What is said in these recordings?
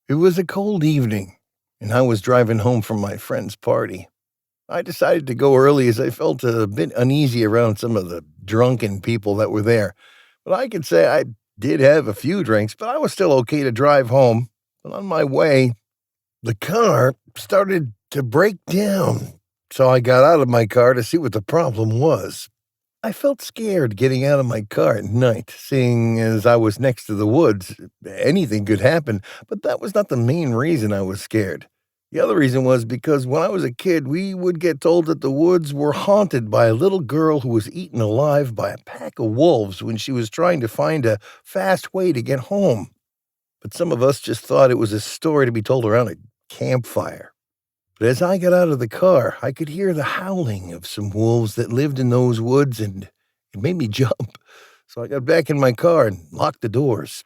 It was a cold evening, and I was driving home from my friend's party. I decided to go early as I felt a bit uneasy around some of the drunken people that were there. But I could say I did have a few drinks, but I was still okay to drive home. But on my way, the car started to break down. So I got out of my car to see what the problem was. I felt scared getting out of my car at night, seeing as I was next to the woods. Anything could happen, but that was not the main reason I was scared. The other reason was because when I was a kid, we would get told that the woods were haunted by a little girl who was eaten alive by a pack of wolves when she was trying to find a fast way to get home. But some of us just thought it was a story to be told around a campfire. But as I got out of the car, I could hear the howling of some wolves that lived in those woods, and it made me jump. So I got back in my car and locked the doors.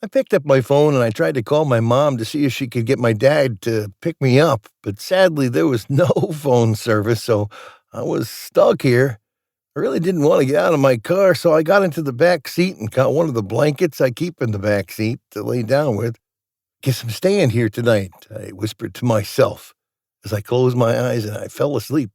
I picked up my phone and I tried to call my mom to see if she could get my dad to pick me up, but sadly there was no phone service, so I was stuck here. I really didn't want to get out of my car, so I got into the back seat and got one of the blankets I keep in the back seat to lay down with. Guess I'm staying here tonight, I whispered to myself as I closed my eyes and I fell asleep.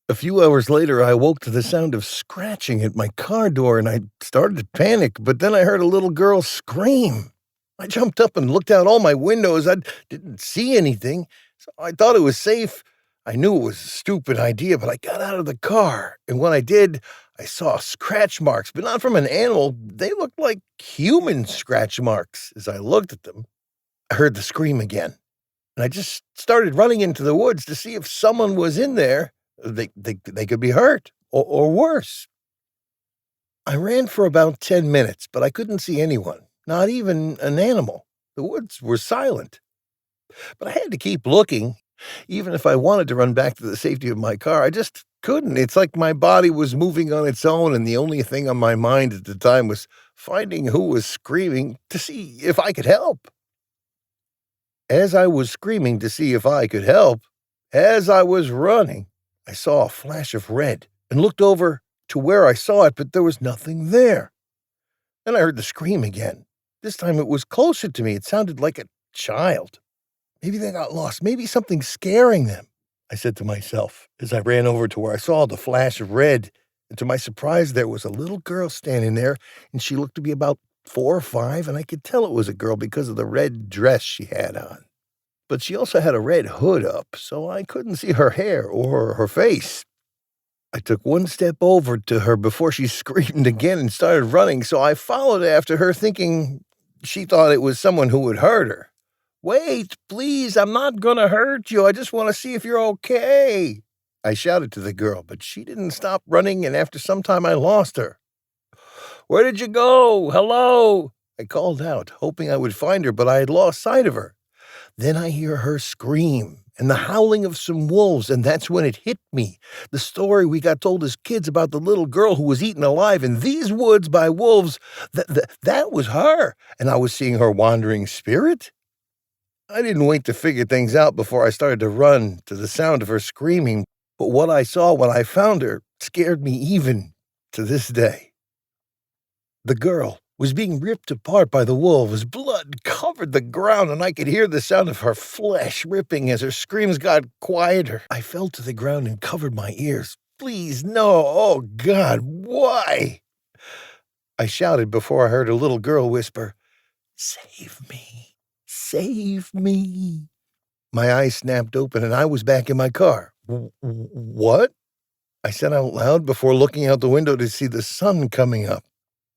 A few hours later, I woke to the sound of scratching at my car door and I started to panic, but then I heard a little girl scream. I jumped up and looked out all my windows. I didn't see anything, so I thought it was safe. I knew it was a stupid idea, but I got out of the car, and when I did, I saw scratch marks, but not from an animal. They looked like human scratch marks. As I looked at them, I heard the scream again, and I just started running into the woods to see if someone was in there. They could be hurt or worse. I ran for about 10 minutes, but I couldn't see anyone, not even an animal. The woods were silent, but I had to keep looking. Even if I wanted to run back to the safety of my car, I just couldn't. It's like my body was moving on its own, and the only thing on my mind at the time was finding who was screaming to see if I could help. As I was screaming to see if I could help, as I was running, I saw a flash of red and looked over to where I saw it, but there was nothing there. Then I heard the scream again. This time it was closer to me. It sounded like a child. Maybe they got lost. Maybe something's scaring them, I said to myself as I ran over to where I saw the flash of red. And to my surprise, there was a little girl standing there, and she looked to be about 4 or 5, and I could tell it was a girl because of the red dress she had on. But she also had a red hood up, so I couldn't see her hair or her face. I took one step over to her before she screamed again and started running, so I followed after her thinking she thought it was someone who would hurt her. "Wait, please, I'm not gonna hurt you. I just want to see if you're okay," I shouted to the girl, but she didn't stop running, and after some time I lost her. "Where did you go? Hello?" I called out, hoping I would find her, but I had lost sight of her. Then I hear her scream and the howling of some wolves, and that's when it hit me. The story we got told as kids about the little girl who was eaten alive in these woods by wolves, that was her, and I was seeing her wandering spirit. I didn't wait to figure things out before I started to run to the sound of her screaming, but what I saw when I found her scared me even to this day. The girl was being ripped apart by the wolves. Blood covered the ground, and I could hear the sound of her flesh ripping as her screams got quieter. I fell to the ground and covered my ears. "Please, no! Oh, God, why?" I shouted before I heard a little girl whisper, "Save me! Save me!" My eyes snapped open, and I was back in my car. What?" I said out loud before looking out the window to see the sun coming up.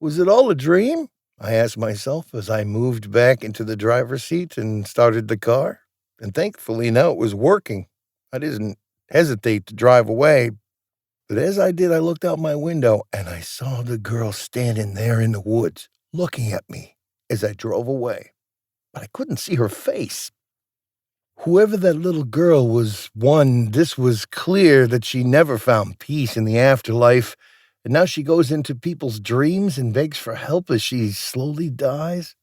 Was it all a dream? I asked myself as I moved back into the driver's seat and started the car. And thankfully now it was working. I didn't hesitate to drive away. But as I did, I looked out my window and I saw the girl standing there in the woods, looking at me as I drove away. But I couldn't see her face. Whoever that little girl was, this was clear that she never found peace in the afterlife, and now she goes into people's dreams and begs for help as she slowly dies.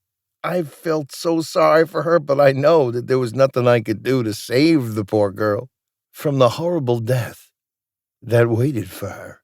I felt so sorry for her, but I know that there was nothing I could do to save the poor girl from the horrible death that waited for her.